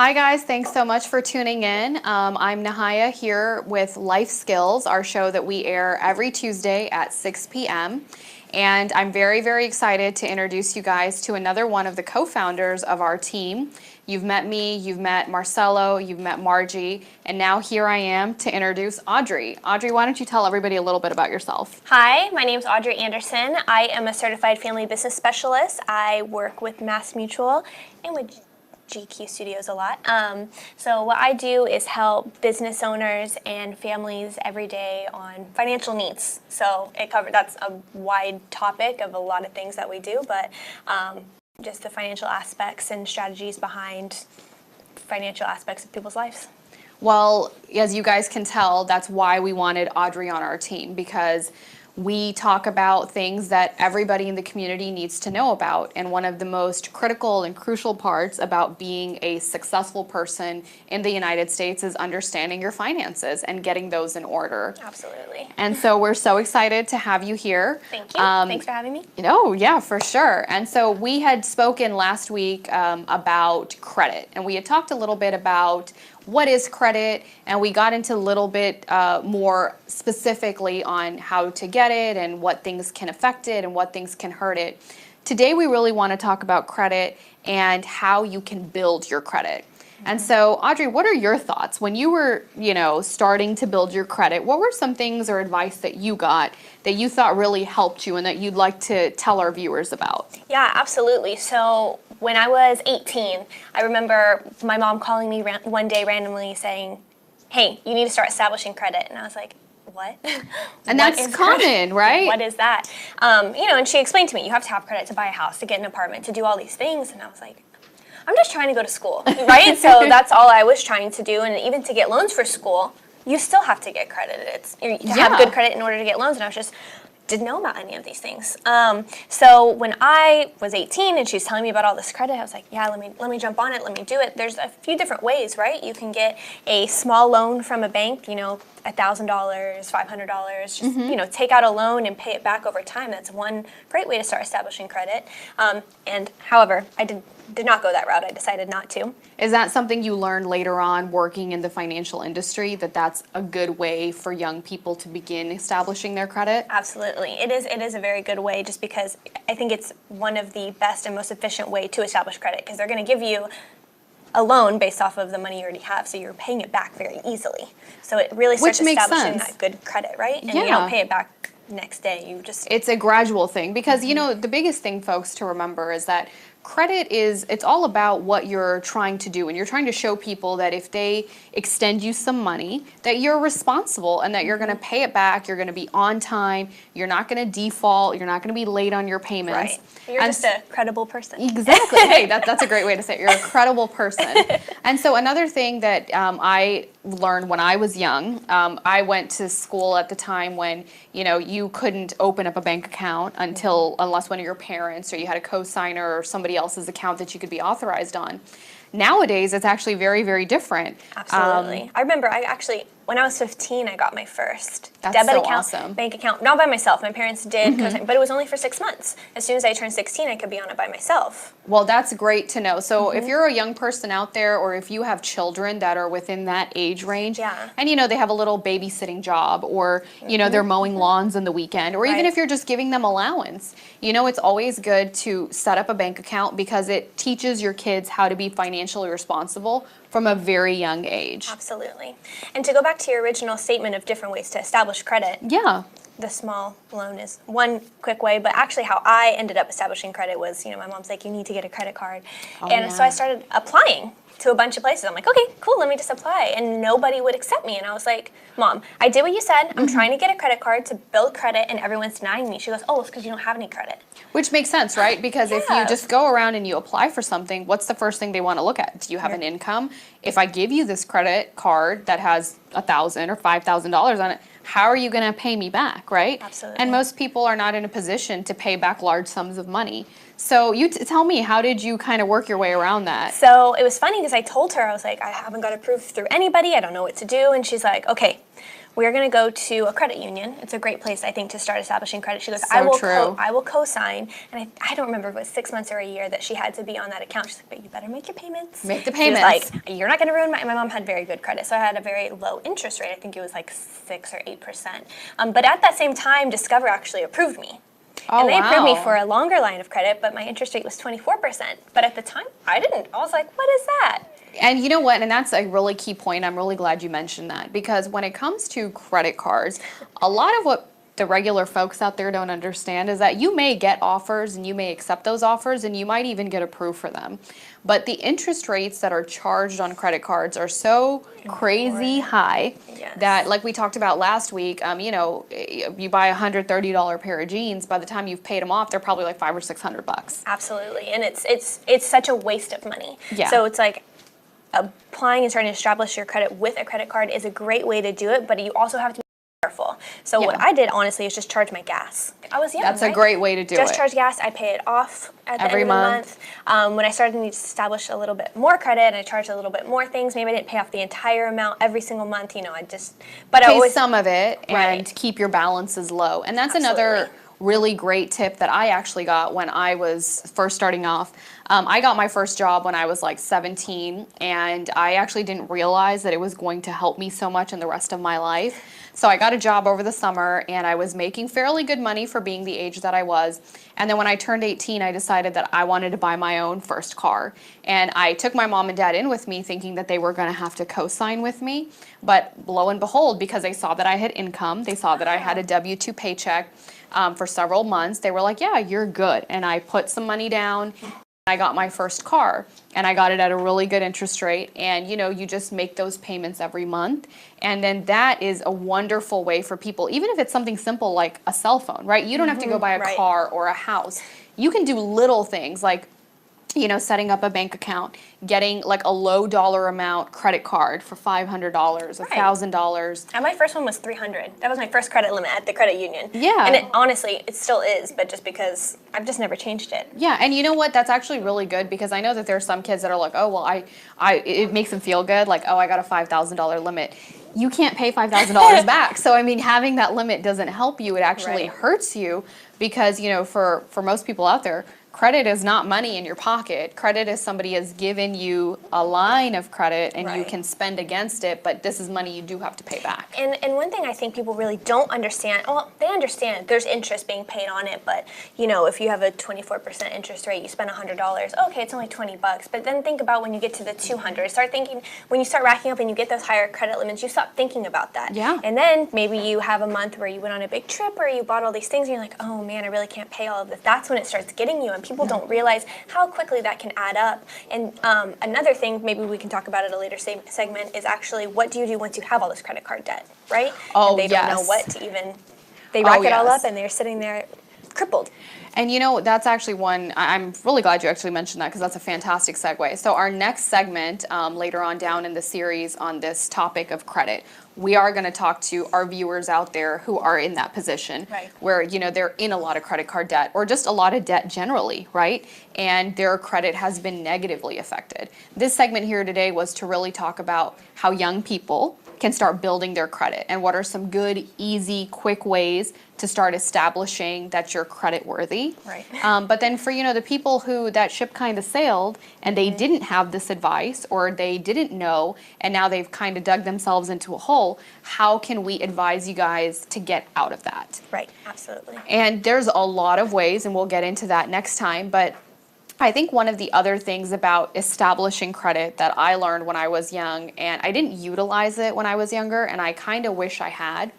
Hi guys, thanks so much for tuning in. I'm Nahaya here with Life Skills, our show that we air every Tuesday at 6 p.m. And I'm very, very excited to introduce you guys to another one of the co-founders of our team. You've met me, you've met Marcelo, you've met Margie, and now here I am to introduce Audrey. Audrey, why don't you tell everybody a little bit about yourself? Hi, my name is Audrey Anderson. I am a certified family business specialist. I work with MassMutual and with GQ Studios a lot. So what I do is help business owners and families every day on financial needs. So that's a wide topic of a lot of things that we do, but just the financial aspects and strategies behind financial aspects of people's lives. Well, as you guys can tell, that's why we wanted Audrey on our team, because we talk about things that everybody in the community needs to know about. And one of the most critical and crucial parts about being a successful person in the United States is understanding your finances and getting those in order. Absolutely. And so we're so excited to have you here. Thank you. Thanks for having me. Oh, yeah, for sure. And so we had spoken last week about credit, and we had talked a little bit about what is credit, and we got into a little bit more specifically on how to get it and what things can affect it and what things can hurt it. Today we really want to talk about credit and how you can build your credit. And so, Audrey, what are your thoughts? When you were, starting to build your credit, what were some things or advice that you got that you thought really helped you and that you'd like to tell our viewers about? Yeah, absolutely. So when I was 18, I remember my mom calling me one day randomly saying, "Hey, you need to start establishing credit." And I was like, what? And that's common, right? What is that? And she explained to me, you have to have credit to buy a house, to get an apartment, to do all these things. And I was like, I'm just trying to go to school, right? So that's all I was trying to do. And even to get loans for school, you still have to get credit. Have good credit in order to get loans. And I was just didn't know about any of these things. So when I was 18 and she's telling me about all this credit, I was like, yeah, let me jump on it. Let me do it. There's a few different ways, right? You can get a small loan from a bank, $1,000, $500. Just, take out a loan and pay it back over time. That's one great way to start establishing credit. However, I did not go that route. I decided not to. Is that something you learned later on working in the financial industry, that that's a good way for young people to begin establishing their credit? Absolutely. It is a very good way, just because I think it's one of the best and most efficient way to establish credit, because they're going to give you a loan based off of the money you already have, so you're paying it back very easily. So it really starts establishing that good credit, right? And you don't pay it back next day. It's a gradual thing, because the biggest thing, folks, to remember is that credit it's all about what you're trying to do, and you're trying to show people that if they extend you some money, that you're responsible and that you're going to pay it back, you're going to be on time, you're not going to default, you're not going to be late on your payments. Right. You're just a credible person. Exactly. Hey, that's a great way to say it. You're a credible person. And so another thing that I learned when I was young, I went to school at the time when, you couldn't open up a bank account unless one of your parents or you had a co-signer or somebody else's account that you could be authorized on. Nowadays, it's actually very, very different. Absolutely. I remember when I was 15, I got my first That's debit so account, awesome. Bank account, not by myself. My parents did, but it was only for 6 months. As soon as I turned 16, I could be on it by myself. Well, that's great to know. So if you're a young person out there, or if you have children that are within that age range, and they have a little babysitting job, or they're mowing lawns on the weekend, or even if you're just giving them allowance, it's always good to set up a bank account, because it teaches your kids how to be financially responsible from a very young age. Absolutely. And to go back to your original statement of different ways to establish credit. Yeah. The small loan is one quick way, but actually how I ended up establishing credit was, my mom's like, you need to get a credit card. So I started applying to a bunch of places. I'm like, okay, cool, let me just apply. And nobody would accept me. And I was like, Mom, I did what you said. I'm trying to get a credit card to build credit, and everyone's denying me. She goes, oh, it's because you don't have any credit. Which makes sense, right? Because if you just go around and you apply for something, what's the first thing they want to look at? Do you have an income? If I give you this credit card that has $1,000 or $5,000 on it, how are you going to pay me back, right? Absolutely. And most people are not in a position to pay back large sums of money. So you tell me, how did you kind of work your way around that? So it was funny, because I told her, I was like, I haven't got approved through anybody. I don't know what to do. And she's like, okay, we're going to go to a credit union. It's a great place, I think, to start establishing credit. She goes, So true. I will co-sign. And I don't remember if it was 6 months or a year that she had to be on that account. She's like, but you better make your payments. Make the She was payments. like, you're not going to ruin my mom had very good credit. So I had a very low interest rate. I think it was like 6 or 8%. But at that same time, Discover actually approved me. Oh, And they approved me wow. for a longer line of credit, but my interest rate was 24%. But at the time, I didn't. I was like, what is that? And you know what? And that's a really key point. I'm really glad you mentioned that, because when it comes to credit cards, a lot of what the regular folks out there don't understand is that you may get offers and you may accept those offers and you might even get approved for them. But the interest rates that are charged on credit cards are so crazy high Yes. that, like we talked about last week, you buy a $130 pair of jeans, by the time you've paid them off, they're probably like $500 or $600. Absolutely, and it's such a waste of money. Yeah. So it's like applying and starting to establish your credit with a credit card is a great way to do it, but you also have to be careful. So what Yeah. I did honestly is just charge my gas. I was young. That's a right? great way to do Just it. charge gas. I pay it off at the Every end of month. the month. When I started to establish a little bit more credit and I charged a little bit more things, maybe I didn't pay off the entire amount every single month. But I Pay always some of it and Right. keep your balances low. And that's another Absolutely. really great tip that I actually got when I was first starting off. I got my first job when I was like 17, and I actually didn't realize that it was going to help me so much in the rest of my life. So I got a job over the summer, and I was making fairly good money for being the age that I was. And then when I turned 18, I decided that I wanted to buy my own first car. And I took my mom and dad in with me thinking that they were going to have to co-sign with me. But lo and behold, because they saw that I had income, they saw that I had a W-2 paycheck for several months, they were like, yeah, you're good. And I put some money down. I got my first car, and I got it at a really good interest rate. And you just make those payments every month. And then that is a wonderful way for people, even if it's something simple like a cell phone, right? You don't have to go buy a right. car or a house. You can do little things like, setting up a bank account, getting like a low dollar amount credit card for $500, $1,000. And my first one was $300. That was my first credit limit at the credit union. Yeah. And honestly, it still is, but just because I've just never changed it. Yeah, and you know what? That's actually really good, because I know that there are some kids that are like, oh, well, it makes them feel good, like, oh, I got a $5,000 limit. You can't pay $5,000 back. So, I mean, having that limit doesn't help you. It actually Right. hurts you, because, for most people out there, credit is not money in your pocket. Credit is somebody has given you a line of credit and you Right. can spend against it, but this is money you do have to pay back. And one thing I think people really don't understand, well, they understand there's interest being paid on it, but if you have a 24% interest rate, you spend $100, okay, it's only $20. But then think about when you get to the 200. Start thinking, when you start racking up and you get those higher credit limits, you stop thinking about that. Yeah. And then maybe you have a month where you went on a big trip or you bought all these things and you're like, oh man, I really can't pay all of this. That's when it starts getting you, and people don't realize how quickly that can add up. And another thing, maybe we can talk about it a later segment, is actually what do you do once you have all this credit card debt, right? Oh, And they don't know yes. what to even, they rack it all yes. up and they're sitting there crippled. And that's actually one, I'm really glad you actually mentioned that, because that's a fantastic segue. So our next segment, later on down in the series on this topic of credit, we are going to talk to our viewers out there who are in that position, Right. where, they're in a lot of credit card debt, or just a lot of debt generally, right? And their credit has been negatively affected. This segment here today was to really talk about how young people can start building their credit, and what are some good, easy, quick ways to start establishing that you're credit worthy. Right. But then for the people who that ship kind of sailed and they didn't have this advice, or they didn't know, and now they've kind of dug themselves into a hole, how can we advise you guys to get out of that? Right, absolutely. And there's a lot of ways, and we'll get into that next time, but I think one of the other things about establishing credit that I learned when I was young, and I didn't utilize it when I was younger, and I kind of wish I had,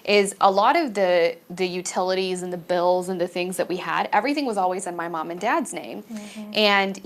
is a lot of the utilities and the bills and the things that we had, everything was always in my mom and dad's name. And,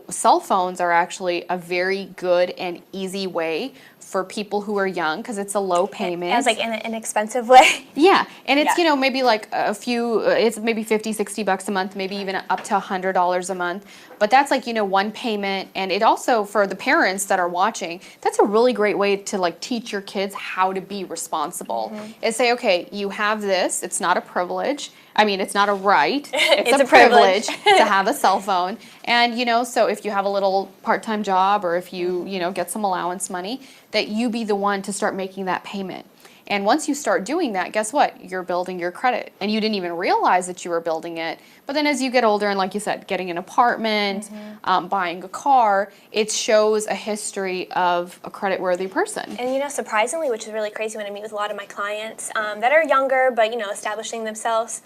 cell phones are actually a very good and easy way for people who are young, because it's a low payment. As like in an inexpensive way. Yeah, and it's, Yeah. maybe like a few, it's maybe 50, 60 bucks a month, maybe even up to $100 a month. But that's like, one payment. And it also, for the parents that are watching, that's a really great way to like teach your kids how to be responsible. Is say, okay, you have this, it's not a privilege. I mean, it's not a right, it's a privilege to have a cell phone. And, so if you have a little part-time job, or if you, get some allowance money, that you be the one to start making that payment. And once you start doing that, guess what? You're building your credit. And you didn't even realize that you were building it. But then as you get older, and like you said, getting an apartment, buying a car, it shows a history of a credit-worthy person. And, you know, surprisingly, which is really crazy when I meet with a lot of my clients that are younger, but, you know, establishing themselves,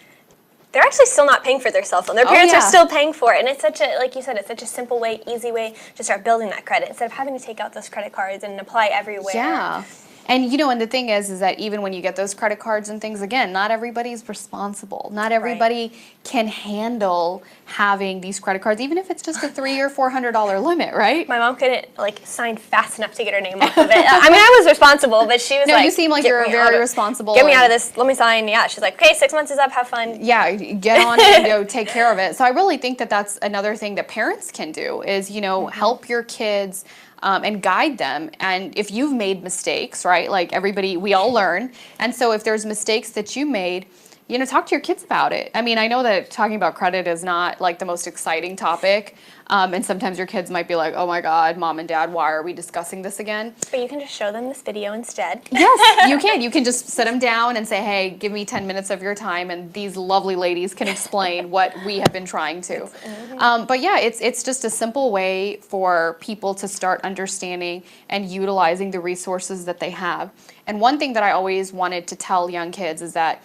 they're actually still not paying for their cell phone. Their parents are still paying for it. And it's such a, like you said, it's such a simple way, easy way to start building that credit instead of having to take out those credit cards and apply everywhere. Yeah. And you know, and the thing is that even when you get those credit cards and things, again, not everybody's responsible. Not everybody can handle having these credit cards, even if it's just a $300 or $400 limit, right? My mom couldn't like sign fast enough to get her name off of it. I mean, I was responsible, but she was like, you seem like you're very responsible. Get me out of this. Let me sign. Yeah, she's like, okay, 6 months is up. Have fun. Yeah, get on it and go take care of it. So I really think that that's another thing that parents can do is, you know, help your kids and guide them. And if you've made mistakes, right, like everybody, we all learn. And so if there's mistakes that you made, you know, talk to your kids about it. I mean, I know that talking about credit is not like the most exciting topic. And sometimes your kids might be like, oh my God, mom and dad, why are we discussing this again? But you can just show them this video instead. Yes, you can. You can just sit them down and say, hey, give me 10 minutes of your time, and these lovely ladies can explain what we have been trying to. But yeah, it's just a simple way for people to start understanding and utilizing the resources that they have. And one thing that I always wanted to tell young kids is that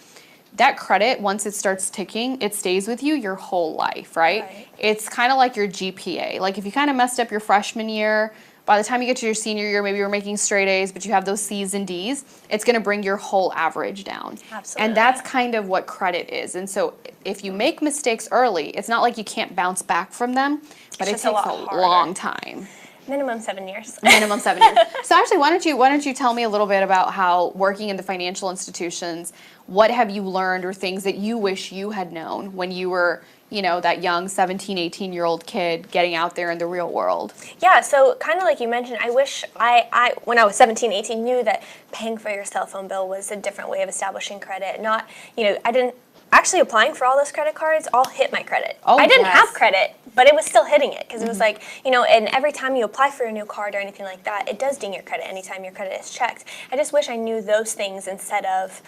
credit, once it starts ticking, it stays with you your whole life, right? It's kind of like your GPA. Like if you kind of messed up your freshman year, by the time you get to your senior year, maybe you're making straight A's, but you have those C's and D's, it's going to bring your whole average down. Absolutely. And that's kind of what credit is. And so if you make mistakes early, it's not like you can't bounce back from them, but it takes a long time. Minimum 7 years. Minimum 7 years. So actually, why don't you tell me a little bit about how working in the financial institutions, what have you learned or things that you wish you had known when you were, you know, that young 17, 18-year-old kid getting out there in the real world? Yeah, so kind of like you mentioned, I wish I when I was 17, 18, knew that paying for your cell phone bill was a different way of establishing credit. Not, you know, I didn't actually applying for all those credit cards all hit my credit. I didn't have credit, but it was still hitting it because it was like, you know, and every time you apply for a new card or anything like that, it does ding your credit anytime your credit is checked. I just wish I knew those things instead of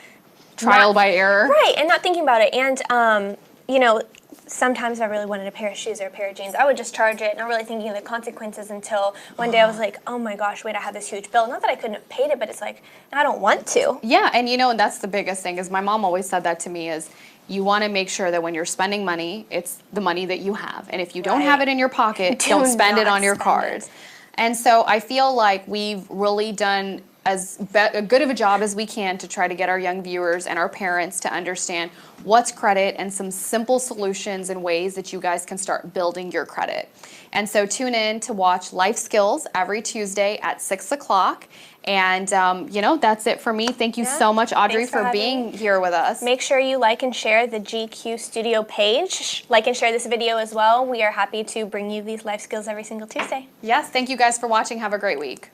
trial by error. Right, and not thinking about it. And, you know, sometimes if I really wanted a pair of shoes or a pair of jeans, I would just charge it, not really thinking of the consequences until one day I was like, oh my gosh, wait, I have this huge bill. Not that I couldn't have paid it, but it's like, I don't want to. Yeah, and you know, and that's the biggest thing is my mom always said that to me is you want to make sure that when you're spending money, it's the money that you have. And if you don't have it in your pocket, don't spend it on your cards. And so I feel like we've really done as good of a job as we can to try to get our young viewers and our parents to understand what's credit and some simple solutions and ways that you guys can start building your credit. And so tune in to watch Life Skills every Tuesday at 6 o'clock. And, you know, that's it for me. Thank you so much, Audrey, for being here with us. Make sure you like and share the GQ Studio page. Like and share this video as well. We are happy to bring you these life skills every single Tuesday. Yes, thank you guys for watching. Have a great week.